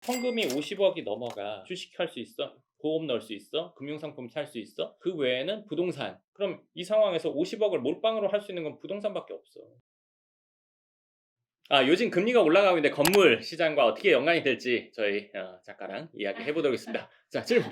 현금이 50억이 넘어가 주식할 수 있어? 보험 넣을 수 있어? 금융상품 살 수 있어? 그 외에는 부동산. 그럼 이 상황에서 50억을 몰빵으로 할 수 있는 건 부동산밖에 없어. 요즘 금리가 올라가고 있는데 건물 시장과 어떻게 연관이 될지 저희 작가랑 이야기해 보도록 하겠습니다. 자, 질문.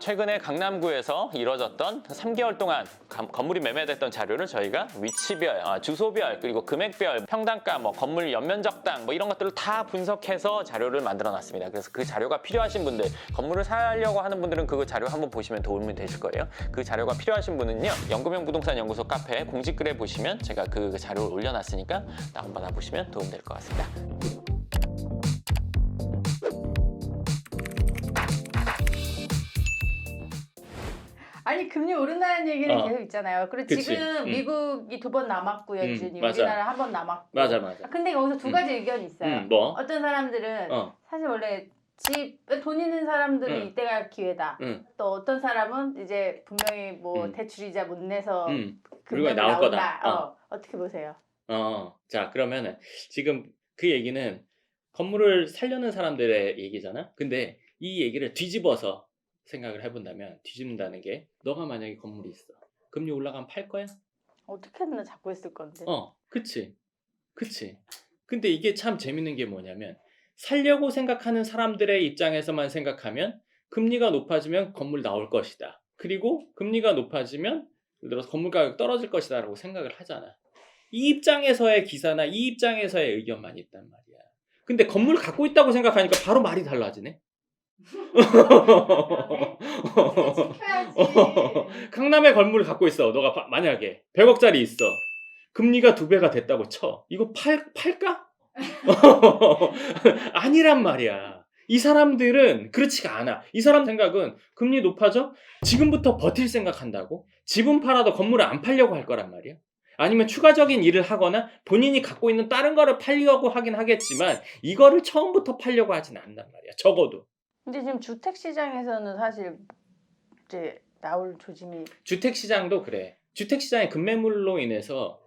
최근에 강남구에서 이뤄졌던 3개월 동안 건물이 매매됐던 자료를 저희가 위치별, 주소별, 그리고 금액별, 평당가, 건물 연면적당 이런 것들을 다 분석해서 자료를 만들어 놨습니다. 그래서 그 자료가 필요하신 분들, 건물을 사려고 하는 분들은 그 자료 한번 보시면 도움이 되실 거예요. 그 자료가 필요하신 분은요, 연금형 부동산 연구소 카페 공지글에 보시면 제가 그 자료를 올려놨으니까 다운받아 보시면 도움 될 것 같습니다. 아니 금리 오른다는 얘기는 어. 계속 있잖아요. 그리고 그치. 지금 미국이 2번 남았고 여전히 맞아. 우리나라 1번 남았고. 맞아. 근데 거기서 두 가지 의견이 있어요. 뭐? 어떤 사람들은 사실 원래 돈 있는 사람들은 이때가 기회다. 또 어떤 사람은 이제 분명히 대출이자 못 내서 그리고 나올 거다. 어떻게 보세요? 자, 그러면은 지금 그 얘기는 건물을 살려는 사람들의 얘기잖아. 근데 이 얘기를 뒤집어서 생각을 해본다면, 뒤집는다는 게, 너가 만약에 건물이 있어. 금리 올라가면 팔 거야? 어떻게든 잡고 있을 건데. 그치. 근데 이게 참 재밌는 게 뭐냐면, 살려고 생각하는 사람들의 입장에서만 생각하면 금리가 높아지면 건물 나올 것이다. 그리고 금리가 높아지면 예를 들어서 건물 가격 떨어질 것이다 라고 생각을 하잖아. 이 입장에서의 기사나 이 입장에서의 의견만 있단 말이야. 근데 건물 갖고 있다고 생각하니까 바로 말이 달라지네. 강남에 건물을 갖고 있어. 너가 만약에 100억짜리 있어. 금리가 2배가 됐다고 쳐. 이거 팔까? 아니란 말이야. 이 사람들은 그렇지가 않아. 이 사람 생각은 금리 높아져? 지금부터 버틸 생각한다고? 집은 팔아도 건물을 안 팔려고 할 거란 말이야. 아니면 추가적인 일을 하거나 본인이 갖고 있는 다른 거를 팔려고 하긴 하겠지만 이거를 처음부터 팔려고 하진 않단 말이야. 적어도. 근데 지금 주택 시장에서는 사실 이제 나올 조짐이 주택시장도 그래. 주택시장의 급매물로 인해서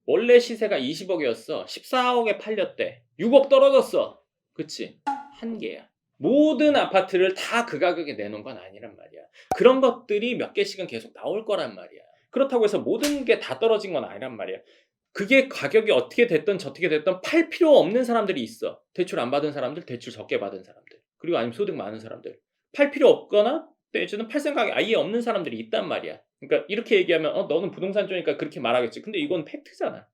원래 시세가 20억이었어. 14억에 팔렸대. 6억 떨어졌어. 그치? 한계야. 모든 아파트를 다 그 가격에 내놓은 건 아니란 말이야. 그런 것들이 몇 개씩은 계속 나올 거란 말이야. 그렇다고 해서 모든 게 다 떨어진 건 아니란 말이야. 그게 가격이 어떻게 됐든 저떻게 됐든 팔 필요 없는 사람들이 있어. 대출 안 받은 사람들, 대출 적게 받은 사람들. 그리고 아니면 소득 많은 사람들. 팔 필요 없거나 내지는 팔 생각이 아예 없는 사람들이 있단 말이야. 그러니까 이렇게 얘기하면 너는 부동산 쪽이니까 그렇게 말하겠지. 근데 이건 팩트잖아.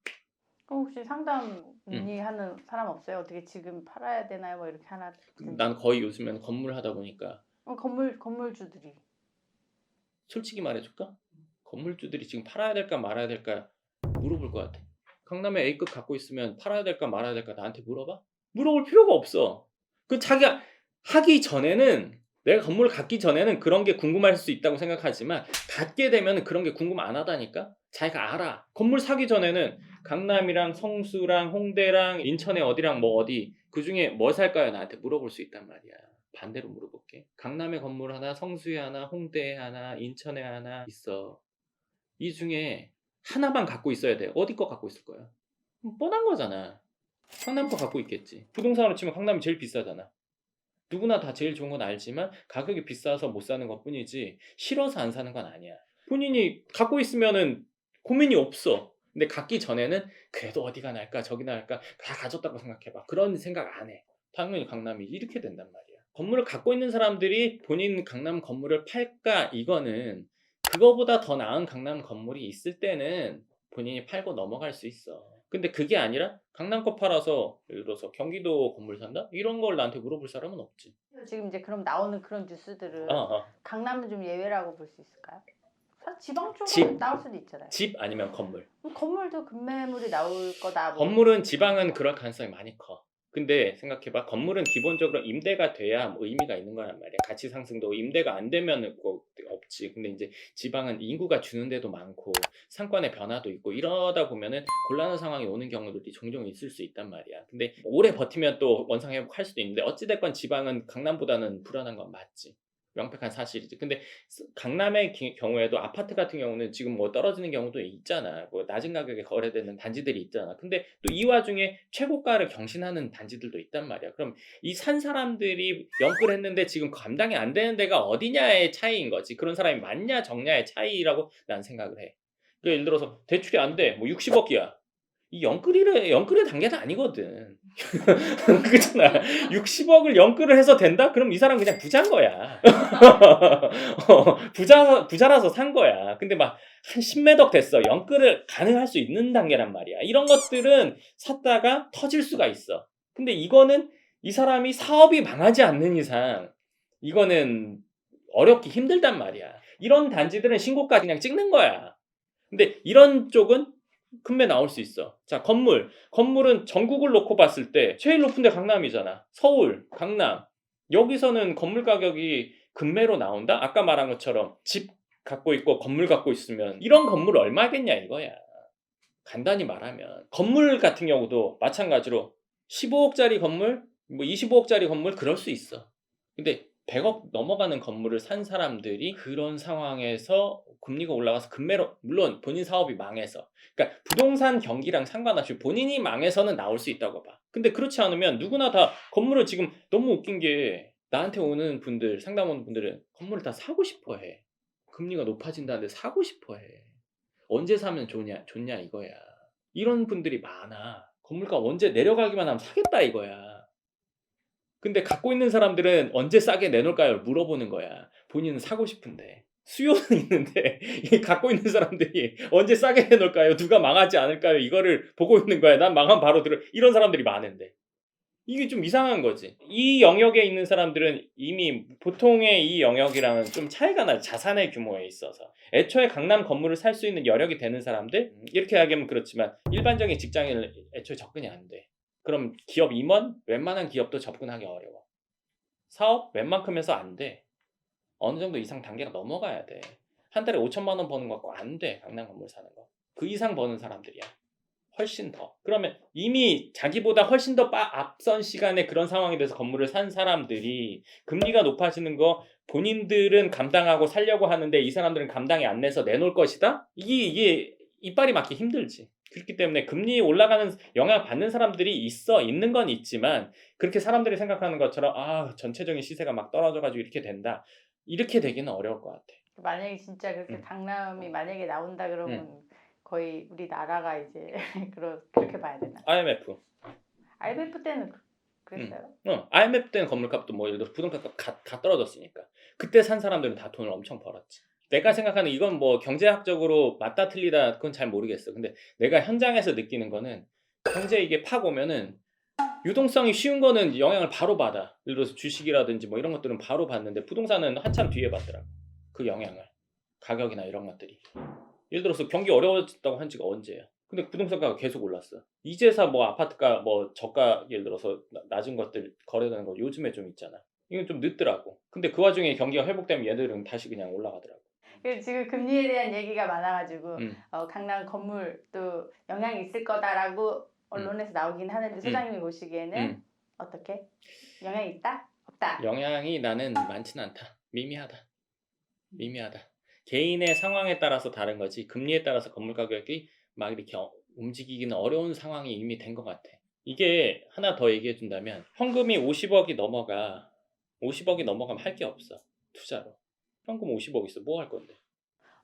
그럼 혹시 상담 문의하는 사람 없어요? 어떻게 지금 팔아야 되나요? 이렇게 하나. 난 거의 요즘에는 건물 하다 보니까 건물주들이 솔직히 말해줄까? 건물주들이 지금 팔아야 될까 말아야 될까 물어볼 것 같아. 강남에 A급 갖고 있으면 팔아야 될까 말아야 될까 나한테 물어봐? 물어볼 필요가 없어. 그 자기가 하기 전에는, 내가 건물을 갖기 전에는 그런 게 궁금할 수 있다고 생각하지만 갖게 되면 그런 게 궁금 안 하다니까? 자기가 알아. 건물 사기 전에는 강남이랑 성수랑 홍대랑 인천에 어디랑 어디 그 중에 뭐 살까요? 나한테 물어볼 수 있단 말이야. 반대로 물어볼게. 강남에 건물 하나, 성수에 하나, 홍대에 하나, 인천에 하나 있어. 이 중에 하나만 갖고 있어야 돼. 어디 거 갖고 있을 거야? 뻔한 거잖아. 강남 거 갖고 있겠지. 부동산으로 치면 강남이 제일 비싸잖아. 누구나 다 제일 좋은 건 알지만 가격이 비싸서 못 사는 것 뿐이지 싫어서 안 사는 건 아니야. 본인이 갖고 있으면은 고민이 없어. 근데 갖기 전에는 그래도 어디가 나을까 저기가 나을까 다 가졌다고 생각해봐. 그런 생각 안 해. 당연히 강남이 이렇게 된단 말이야. 건물을 갖고 있는 사람들이 본인 강남 건물을 팔까? 이거는 그거보다 더 나은 강남 건물이 있을 때는 본인이 팔고 넘어갈 수 있어. 근데 그게 아니라 강남 거 팔아서 예를 들어서 경기도 건물 산다? 이런 걸 나한테 물어볼 사람은 없지. 지금 이제 그럼 나오는 그런 뉴스들은 강남은 좀 예외라고 볼 수 있을까요? 지방 쪽은 나올 수도 있잖아요. 집 아니면 건물. 건물도 급매물이 나올 거다. 건물은 지방은 그럴 가능성이 많이 커. 근데 생각해봐. 건물은 기본적으로 임대가 돼야 의미가 있는 거란 말이야. 가치 상승도 임대가 안 되면 없지. 근데 이제 지방은 인구가 주는데도 많고 상권의 변화도 있고 이러다 보면은 곤란한 상황이 오는 경우들이 종종 있을 수 있단 말이야. 근데 오래 버티면 또 원상 회복할 수도 있는데 어찌됐건 지방은 강남보다는 불안한 건 맞지. 명백한 사실이지. 근데 강남의 경우에도 아파트 같은 경우는 지금 뭐 떨어지는 경우도 있잖아. 뭐 낮은 가격에 거래되는 단지들이 있잖아. 근데 또 이 와중에 최고가를 경신하는 단지들도 있단 말이야. 그럼 이 산 사람들이 영끌했는데 지금 감당이 안 되는 데가 어디냐의 차이인 거지. 그런 사람이 많냐 적냐의 차이라고 난 생각을 해. 그러니까 예를 들어서 대출이 안 돼. 뭐 60억이야. 이 영끌의 단계는 아니거든. 그렇잖아. 60억을 영끌을 해서 된다? 그럼 이 사람 그냥 부자인 거야. 부자라서 산 거야. 근데 막 한 10매덕 됐어. 영끌을 가능할 수 있는 단계란 말이야. 이런 것들은 샀다가 터질 수가 있어. 근데 이거는 이 사람이 사업이 망하지 않는 이상 이거는 어렵기 힘들단 말이야. 이런 단지들은 신고가 그냥 찍는 거야. 근데 이런 쪽은 큰매 나올 수 있어. 자, 건물은 전국을 놓고 봤을 때 제일 높은 데 강남이잖아. 서울, 강남. 여기서는 건물 가격이 금매로 나온다? 아까 말한 것처럼 집 갖고 있고 건물 갖고 있으면 이런 건물 얼마겠냐 이거야. 간단히 말하면 건물 같은 경우도 마찬가지로 15억짜리 건물, 뭐 25억짜리 건물 그럴 수 있어. 근데 100억 넘어가는 건물을 산 사람들이 그런 상황에서 금리가 올라가서 금매로, 물론 본인 사업이 망해서, 그러니까 부동산 경기랑 상관없이 본인이 망해서는 나올 수 있다고 봐. 근데 그렇지 않으면 누구나 다 건물을 지금, 너무 웃긴 게 나한테 오는 분들, 상담 오는 분들은 건물을 다 사고 싶어 해. 금리가 높아진다는데 사고 싶어 해. 언제 사면 좋냐 이거야. 이런 분들이 많아. 건물가 언제 내려가기만 하면 사겠다 이거야. 근데 갖고 있는 사람들은 언제 싸게 내놓을까요? 물어보는 거야. 본인은 사고 싶은데. 수요는 있는데 이 갖고 있는 사람들이 언제 싸게 내놓을까요? 누가 망하지 않을까요? 이거를 보고 있는 거야. 난 망하면 바로 들어. 이런 사람들이 많은데. 이게 좀 이상한 거지. 이 영역에 있는 사람들은 이미 보통의 이 영역이랑은 좀 차이가 나요. 자산의 규모에 있어서. 애초에 강남 건물을 살 수 있는 여력이 되는 사람들? 이렇게 이야기하면 그렇지만 일반적인 직장인은 애초에 접근이 안 돼. 그럼 기업 임원? 웬만한 기업도 접근하기 어려워. 사업? 웬만큼 해서 안 돼. 어느 정도 이상 단계가 넘어가야 돼. 한 달에 5천만 원 버는 거 갖고 안 돼. 강남 건물 사는 거. 그 이상 버는 사람들이야. 훨씬 더. 그러면 이미 자기보다 훨씬 더 앞선 시간에 그런 상황이 돼서 건물을 산 사람들이 금리가 높아지는 거 본인들은 감당하고 살려고 하는데 이 사람들은 감당이 안 돼서 내놓을 것이다? 이게 이빨이 맞기 힘들지. 그렇기 때문에 금리 올라가는 영향 받는 사람들이 있는 건 있지만 그렇게 사람들이 생각하는 것처럼 전체적인 시세가 막 떨어져가지고 이렇게 된다. 이렇게 되기는 어려울 것 같아. 만약에 진짜 그렇게 강남이 만약에 나온다 그러면 거의 우리나라가 이제 그렇게 봐야 되나? IMF 때는 그랬어요? IMF 때는 건물값도 뭐 예를 들어 부동산값 다 떨어졌으니까 그때 산 사람들은 다 돈을 엄청 벌었지. 내가 생각하는 이건 뭐 경제학적으로 맞다 틀리다 그건 잘 모르겠어. 근데 내가 현장에서 느끼는 거는 경제 이게 팍 오면은 유동성이 쉬운 거는 영향을 바로 받아. 예를 들어서 주식이라든지 뭐 이런 것들은 바로 받는데 부동산은 한참 뒤에 받더라고. 그 영향을. 가격이나 이런 것들이. 예를 들어서 경기 어려워졌다고 한 지가 언제야. 근데 부동산가가 계속 올랐어. 이제사 뭐 아파트가 뭐 저가 예를 들어서 낮은 것들 거래되는 거 요즘에 좀 있잖아. 이건 좀 늦더라고. 근데 그 와중에 경기가 회복되면 얘들은 다시 그냥 올라가더라고. 지금 금리에 대한 얘기가 많아가지고 강남 건물도 영향이 있을 거다라고 언론에서 나오긴 하는데 소장님이 보시기에는 어떻게? 영향이 있다? 없다? 영향이 나는 많지는 않다. 미미하다. 개인의 상황에 따라서 다른 거지 금리에 따라서 건물 가격이 막 이렇게 움직이기는 어려운 상황이 이미 된 것 같아. 이게 하나 더 얘기해 준다면 현금이 50억이 넘어가면 할 게 없어. 투자로. 현금 50억 있어. 뭐 할 건데?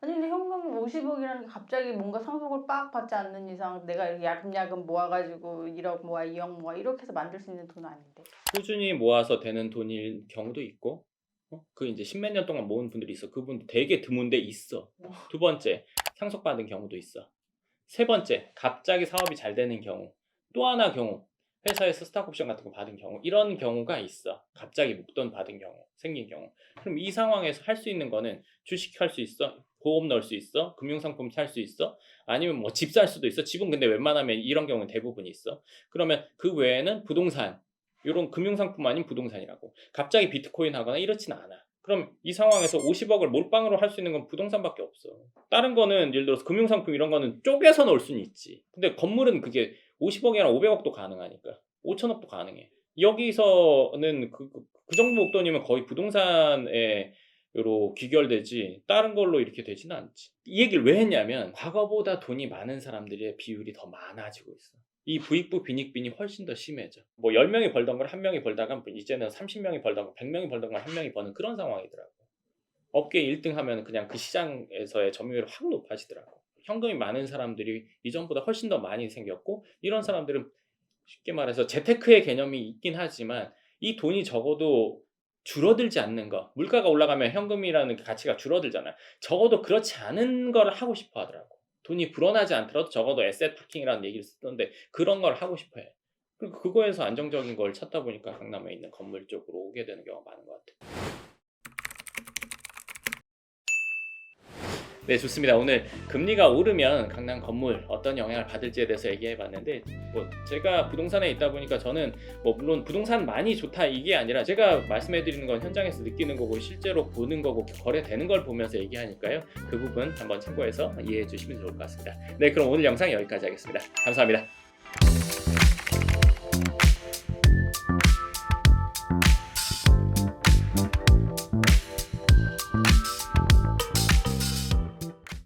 아니 근데 현금 50억이라는 게 갑자기 뭔가 상속을 빡 받지 않는 이상 내가 이렇게 야금야금 모아가지고 1억 모아 2억 모아 이렇게 해서 만들 수 있는 돈은 아닌데. 꾸준히 모아서 되는 돈일 경우도 있고 그 이제 십몇 년 동안 모은 분들이 있어. 그분도 되게 드문데 있어. 두 번째, 상속받은 경우도 있어. 세 번째, 갑자기 사업이 잘 되는 경우. 또 하나 경우, 회사에서 스탁옵션 같은 거 받은 경우. 이런 경우가 있어. 갑자기 목돈 받은 경우, 생긴 경우. 그럼 이 상황에서 할 수 있는 거는 주식 할 수 있어. 보험 넣을 수 있어. 금융상품 살 수 있어. 아니면 뭐 집 살 수도 있어. 집은 근데 웬만하면 이런 경우는 대부분 있어. 그러면 그 외에는 부동산. 이런 금융상품 아닌 부동산이라고. 갑자기 비트코인 하거나 이렇진 않아. 그럼 이 상황에서 50억을 몰빵으로 할 수 있는 건 부동산밖에 없어. 다른 거는 예를 들어서 금융상품 이런 거는 쪼개서 넣을 수는 있지. 근데 건물은 그게 50억이나 500억도 가능하니까. 5천억도 가능해. 여기서는 그 정도 목돈이면 거의 부동산에 귀결되지 다른 걸로 이렇게 되지는 않지. 이 얘기를 왜 했냐면 과거보다 돈이 많은 사람들의 비율이 더 많아지고 있어. 이 부익부 빈익빈이 훨씬 더 심해져. 뭐 10명이 벌던 걸 1명이 벌다가 이제는 30명이 벌던 걸 100명이 벌던 걸 1명이 버는 그런 상황이더라고. 업계 1등 하면 그냥 그 시장에서의 점유율이 확 높아지더라고. 현금이 많은 사람들이 이전보다 훨씬 더 많이 생겼고, 이런 사람들은 쉽게 말해서 재테크의 개념이 있긴 하지만 이 돈이 적어도 줄어들지 않는 거. 물가가 올라가면 현금이라는 가치가 줄어들잖아요. 적어도 그렇지 않은 걸 하고 싶어 하더라고. 돈이 불어나지 않더라도 적어도 에셋 파킹이라는 얘기를 쓰던데 그런 걸 하고 싶어 해. 그거에서 안정적인 걸 찾다 보니까 강남에 있는 건물 쪽으로 오게 되는 경우가 많은 것 같아요. 네, 좋습니다. 오늘 금리가 오르면 강남 건물 어떤 영향을 받을지에 대해서 얘기해봤는데, 뭐 제가 부동산에 있다 보니까 저는 뭐 물론 부동산 많이 좋다 이게 아니라 제가 말씀해드리는 건 현장에서 느끼는 거고 실제로 보는 거고 거래되는 걸 보면서 얘기하니까요. 그 부분 한번 참고해서 이해해 주시면 좋을 것 같습니다. 네, 그럼 오늘 영상 여기까지 하겠습니다. 감사합니다.